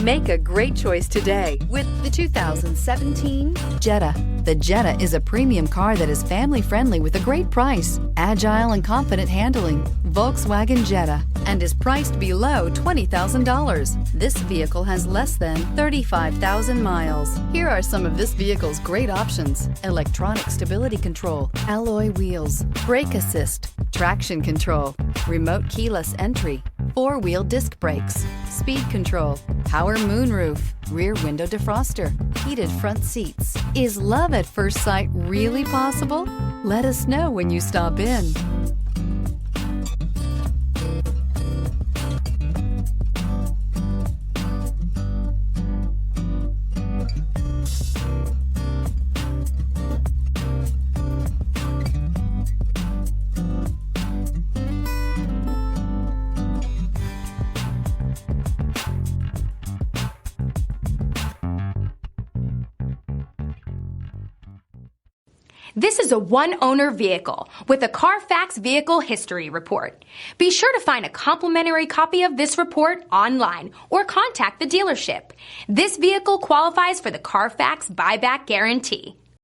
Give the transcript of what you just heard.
Make a great choice today with the 2017 Jetta. The Jetta is a premium car that is family-friendly with a great price, agile and confident handling. Volkswagen Jetta, and is priced below $20,000. This vehicle has less than 35,000 miles. Here are some of this vehicle's great options: electronic stability control, alloy wheels, brake assist, traction control, remote keyless entry, four-wheel disc brakes, speed control, power moonroof, rear window defroster, heated front seats. Is love at first sight really possible? Let us know when you stop in. This is a one-owner vehicle with a Carfax Vehicle History Report. Be sure to find a complimentary copy of this report online or contact the dealership. This vehicle qualifies for the Carfax Buyback Guarantee.